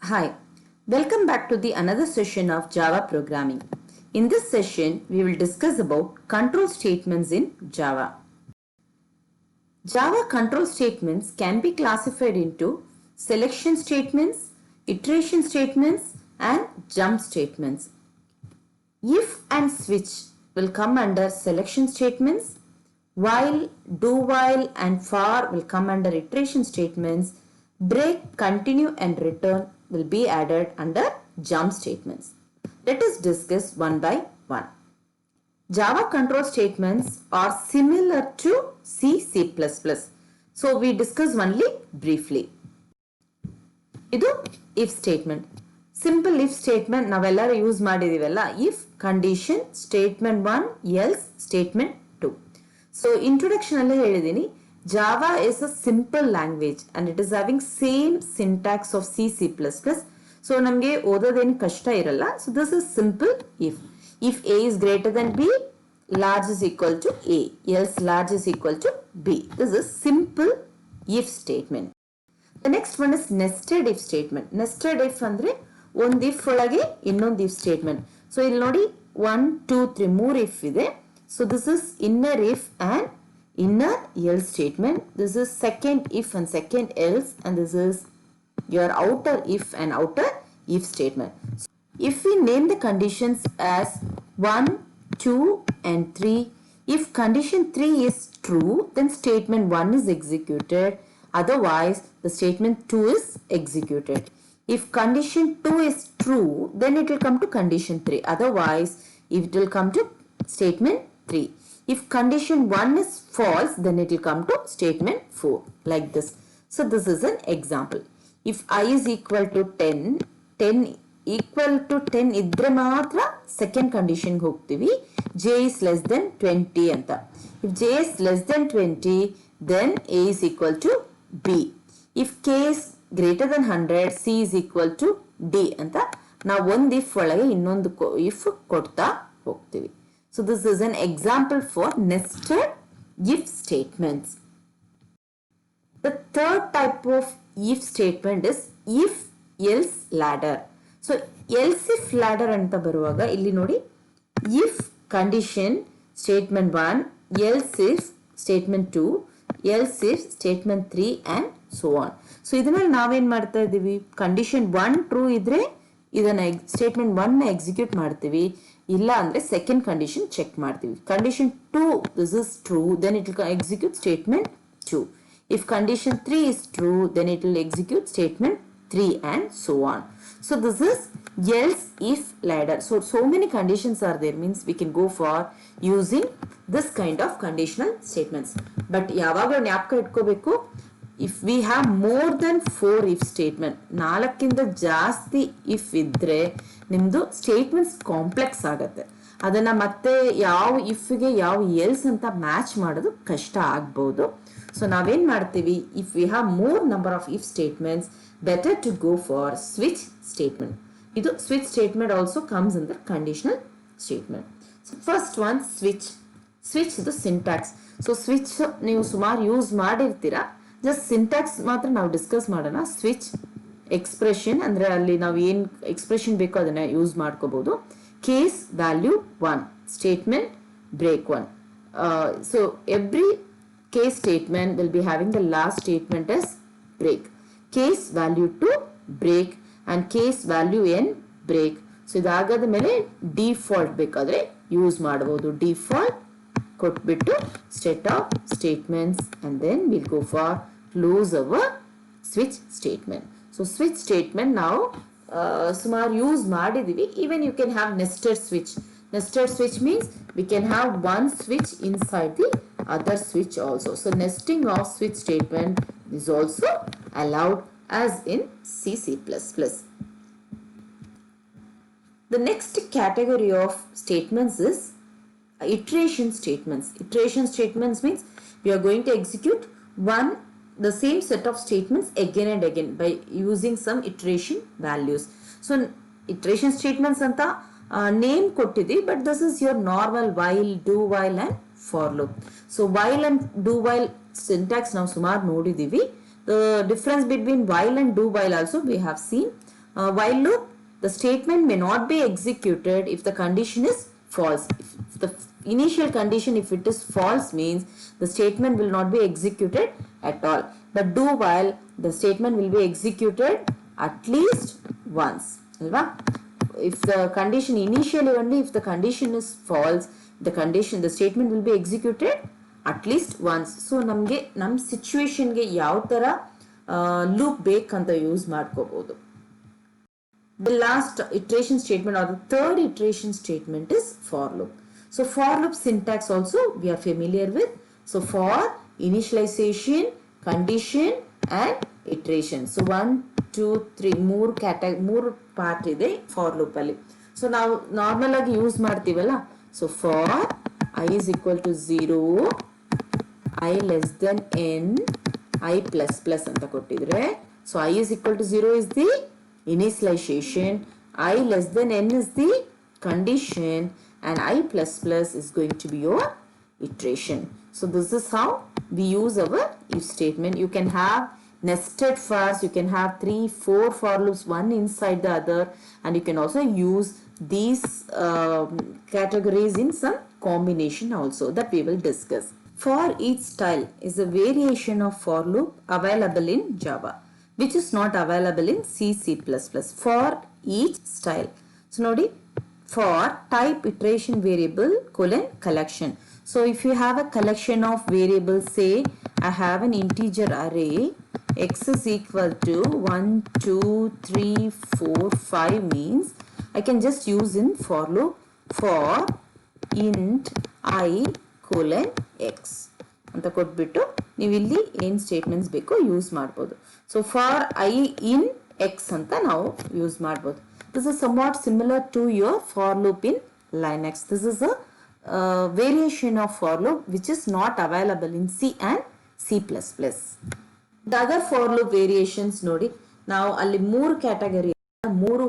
Hi, welcome back to the another session of Java programming. In this session, we will discuss about control statements in Java. Java control statements can be classified into selection statements, iteration statements, and jump statements. If and switch will come under selection statements, while, do while, and for will come under iteration statements. Break, continue, and return will be added under jump statements. Let us discuss one by one. Java control statements are similar to C++. So we discuss only briefly. ಇದು if statement. Simple if statement ನಾವೆಲ್ಲರೂ use ಮಾಡಿದೀವಲ್ಲ, if condition statement 1 else statement 2. So introduction ಅಲ್ಲೇ ಹೇಳಿದೀನಿ, Java is a simple language and it is having same syntax of C++. So ನಮಗೆ ಓದೋದೇನು ಕಷ್ಟ ಇರಲ್ಲ. So this is simple if. If A is greater than B, large is equal to A, else large is equal to B. This is simple if statement. The next one is nested if statement. Nested if ಅಂದ್ರೆ ಒಂದು if ಒಳಗೆ ಇನ್ನೊಂದು if statement. So ಇಲ್ಲಿ ನೋಡಿ 1, 2, 3 ಮೂರು if ಇದೆ. So this is inner if and inner else statement. This is second if and second else, and this is your outer if and outer if statement. So if we name the conditions as 1, 2 and 3, if condition 3 is true, then statement 1 is executed. Otherwise, the statement 2 is executed. If condition 2 is true, then it will come to condition 3. Otherwise, it will come to statement 3. If condition 1 is false, then it will come to statement 4, like this. So this is an example. If I is equal to 10, 10 equal to 10 idre matra second condition ಹೋಗ್ತೀವಿ, j is less than 20 ಅಂತ. If j is less than 20, then a is equal to b. If k is greater than 100, c is equal to d ಅಂತ ನಾವು ಒಂದು if ಒಳಗೆ ಇನ್ನೊಂದು if ಕೊಡ್ತಾ ಹೋಗ್ತೀವಿ. So this is an example for nested if statements. The third type of if statement is if else ladder. So else if ladder ಅಂತ ಬರುವಾಗ ಇಲ್ಲಿ ನೋಡಿ, if condition statement 1, else if statement 2, else if statement 3 and so on. So ಇದರಲ್ಲಿ ನಾವೇನ್ ಮಾಡ್ತಾ ಇದ್ದೀವಿ, condition 1 true ಇದ್ರೆ ಇದನ್ನ ಸ್ಟೇಟ್ಮೆಂಟ್ 1 ನ ಎಕ್ಸಿಕ್ಯೂಟ್ ಮಾಡ್ತೀವಿ, ಇಲ್ಲ ಅಂದ್ರೆ ಸೆಕೆಂಡ್ ಕಂಡೀಷನ್ ಚೆಕ್ ಮಾಡ್ತೀವಿ. Condition 2 this is true, then it will execute statement 2. If condition 3 is true, then it will execute statement 3 and so on. So this is else if ladder. So many conditions are there, means we can go for using this kind of conditional statements. But ಯಾವಾಗಲೂ ಜ್ಞಾಪಕ ಇಟ್ಕೋಬೇಕು, if we have more than 4 if statement, 4ಕ್ಕಿಂತ ಜಾಸ್ತಿ if ಇದ್ರೆ ನಿಮ್ದು statements complex ಆಗುತ್ತೆ. ಅದನ್ನ ಮತ್ತೆ ಯಾವ ಇಫ್ಗೆ ಯಾವ ಎಲ್ಸ್ ಅಂತ ಮ್ಯಾಚ್ ಮಾಡೋದು ಕಷ್ಟ ಆಗ್ಬೋದು. ಸೊ ನಾವೇನ್ ಮಾಡ್ತೀವಿ, if we have more number of if statements, better to go for switch statement. ಇದು switch statement also comes in the conditional statement. So first one switch. Switch ಇದು ಸಿಂಟ್ಯಾಕ್ಸ್. ಸೊ ಸ್ವಿಚ್ ನೀವು ಸುಮಾರು use ಮಾಡಿರ್ತೀರಾ, just syntax ಮಾತ್ರ ನಾವು discuss ಮಾಡೋಣ. Switch expression ಅಂದ್ರೆ ಅಲ್ಲಿ ನಾವು ಏನ್ ಎಕ್ಸ್ಪ್ರೆಷನ್ ಬೇಕೋ ಅದನ್ನ ಯೂಸ್ ಮಾಡ್ಕೋಬಹುದು. Case value 1, statement break 1. So every case statement will be having the last statement as break. Case value 2 break and case value n break. So ಇದಾಗದ ಮೇಲೆ ಡಿಫಾಲ್ಟ್ ಬೇಕಾದ್ರೆ ಯೂಸ್ ಮಾಡಬಹುದು. ಡಿಫಾಲ್ಟ್ ಕೊಟ್ಬಿಟ್ಟು set of statements and then we'll go for close our switch statement. So switch statement ನಾವು ಸುಮಾರು use ಮಾಡಿದೀವಿ. Even you can have nested switch. Nested switch means we can have one switch inside the other switch also. So nesting of switch statement is also allowed as in C++. The next category of statements is iteration statements. Iteration statements means we are going to execute the same set of statements again and again by using some iteration values. So iteration statements anta name kottidi, but this is your normal while, do while and for loop. So while and do while syntax ನಾವು ಸುಮಾರು ನೋಡಿದೀವಿ. The difference between while and do while also we have seen. While loop, the statement may not be executed if the condition is false. If the initial condition, if it is false, means the statement will not be executed at all. But do while, the statement will be executed at least once. If the condition initially only, if the condition is false, the statement will be executed at least once. So ನಮಗೆ ನಮ್ಮ ಸಿಚುವೇಶನ್ಗೆ ಯಾವ ತರ loop ಬೇಕಂತ use ಮಾಡ್ಕೋಬಹುದು. The last iteration statement or the third iteration statement is for loop. So for loop syntax also we are familiar with. So for initialization, condition and iteration. So 1, 2, 3 ಮೂರು part ಇದೆ for loop ಅಲ್ಲಿ. So ನಾವು normal ಆಗಿ use ಮಾಡ್ತೀವಲ್ಲ. So for I is equal to 0, I less than n, I plus plus ಅಂತ ಕೊಟ್ಟಿದ್ರೆ. So I is equal to 0 is the initialization, I less than n is the condition, and I plus plus is going to be your iteration. So this is how we use our if statement. You can have nested fors, you can have 3, 4 for loops, one inside the other, and you can also use these categories in some combination also that we will discuss. For each style is a variation of for loop available in Java, which is not available in C, C++. For each style. So nodi, for type iteration variable colon collection. So if you have a collection of variables, say I have an integer array x is equal to 1, 2, 3, 4, 5 means I can just use in for loop for int I colon x ಅಂತ ಕೊಟ್ಬಿಟ್ಟು ನೀವು ಇಲ್ಲಿ ಏನ್ statements ಬೇಕೋ use ಮಾಡ್ಬೋದು. So for I in X ಅಂತ ನಾವು use ಮಾಡ್ಬೋದು. This is somewhat similar to your for loop in Linux. This is a variation of for loop which is not available in C and C++. The other for loop variations ನೋಡಿ, ನಾವು ಅಲ್ಲಿ ಮೂರು category, ಮೂರು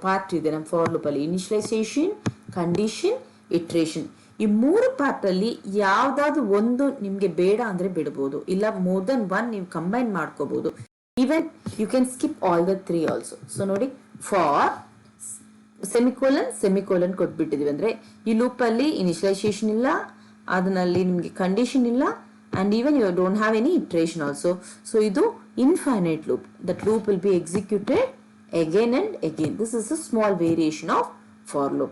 part ಇದೆ ನಮ್ಮ for loop ಅಲ್ಲಿ. Initialisation, condition, iteration. ಈ ಮೂರು ಪಾರ್ಟ್ ಅಲ್ಲಿ ಯಾವ್ದಾದ್ರು ಒಂದು ನಿಮ್ಗೆ ಬೇಡ ಅಂದ್ರೆ ಬಿಡಬಹುದು, ಇಲ್ಲ ಮೋರ್ ದನ್ ಒನ್ ನೀವು ಕಂಬೈನ್ ಮಾಡ್ಕೋಬಹುದು. Even you can skip all the 3 also. So ನೋಡಿ, ಫಾರ್ ಸೆಮಿಕೋಲನ್ ಕೊಟ್ಬಿಟ್ಟಿದೀವಿ ಅಂದ್ರೆ ಈ ಲೂಪ್ ಅಲ್ಲಿ ಇನಿಷಿಯಲೈಸೇಷನ್ ಇಲ್ಲ, ಅದರಲ್ಲಿ ನಿಮ್ಗೆ ಕಂಡೀಷನ್ ಇಲ್ಲ, and even you don't have any iteration also. So idu infinite loop, that loop will be executed again and again. This is a small variation of for loop.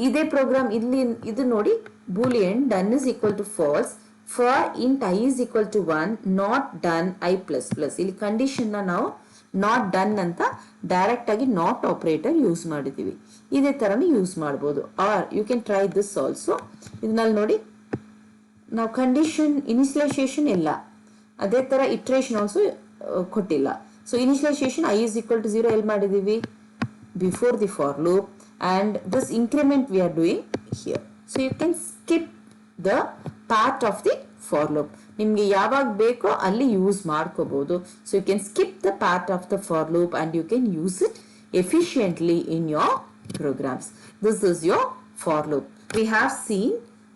Ide program illi idu nodi, boolean done is equal to false for int I is equal to 1, not done I plus plus. ಇಲ್ಲಿ condition na ನಾವು not done ಅಂತ direct ಆಗಿ not operator use ಮಾಡಿದೀವಿ. ಇದೇ ತರನೇ use ಮಾಡಬಹುದು. or you can try this also. ಇದರಲ್ಲಿ ನೋಡಿ, ನಾವು ಕಂಡೀಷನ್ ಇನಿಷಿಯಲೈಸೇಷನ್ ಇಲ್ಲ, ಅದೇ ತರ ಇಟ್ರೇಷನ್ ಆಲ್ಸೋ ಕೊಟ್ಟಿಲ್ಲ. So initialisation I is equal to 0 ಎಲ್ಲಿ ಮಾಡಿದೀವಿ, before the for loop, and this increment we are doing here. So you can skip the part of the for loop. ನಿಮ್ಗೆ ಯಾವಾಗ ಬೇಕೋ ಅಲ್ಲಿ ಯೂಸ್ ಮಾಡ್ಕೋಬಹುದು. So you can skip the part of the for loop and you can use it efficiently in your programs. This is your for loop. We have seen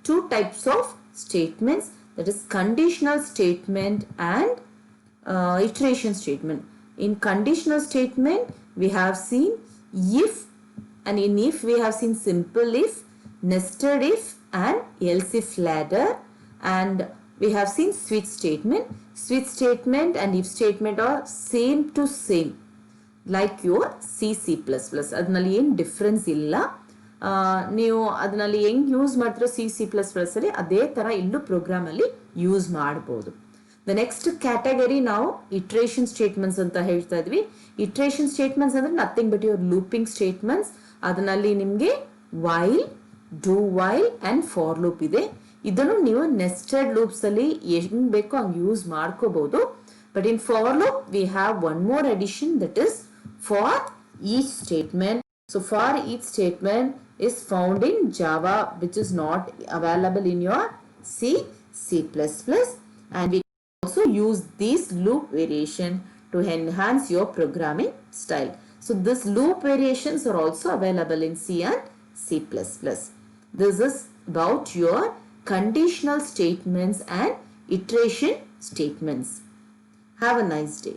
two types of statements, that is conditional statement and iteration statement. In conditional statement we have seen if, and in if we have seen simple if, nested if and else if ladder, and we have seen switch statement. Switch statement and if statement are same to same like your C, C++. ಅದರಲ್ಲಿ ಏನು difference ಇಲ್ಲ. ನೀವು ಅದರಲ್ಲಿ ಹೆಂಗ್ use ಮಾಡ್ತಿರೋ C, C++ ಅಲ್ಲಿ ಅದೇ ತರ ಇಲ್ಲೂ ಪ್ರೋಗ್ರಾಮ್ ಅಲ್ಲಿ ಯೂಸ್ ಮಾಡಬಹುದು. ದ ನೆಕ್ಸ್ಟ್ ಕ್ಯಾಟಗರಿ ನಾವು ಇಟ್ರೇಷನ್ ಸ್ಟೇಟ್ಮೆಂಟ್ಸ್ ಅಂತ ಹೇಳ್ತಾ ಇದ್ವಿ. ಇಟ್ರೇಷನ್ ಸ್ಟೇಟ್ಮೆಂಟ್ಸ್ ಅಂದ್ರೆ nothing but your looping statements. ಅದರಲ್ಲಿ ನಿಮ್ಗೆ while, do while and for loop ಇದೆ. ಇದನ್ನು ನೀವು ನೆಸ್ಟೆಡ್ ಲೂಪ್ಸ್ ಅಲ್ಲಿ ಹೆಂಗ್ ಬೇಕೋ ಹಂಗ್ ಯೂಸ್ ಮಾಡ್ಕೋಬಹುದು. But in for loop we have one more addition, that is for each statement. So for each statement is found in Java, which is not available in your C, C++, and we also use this loop variation to enhance your programming style. So this loop variations are also available in C and C++. This is about your conditional statements and iteration statements. Have a nice day.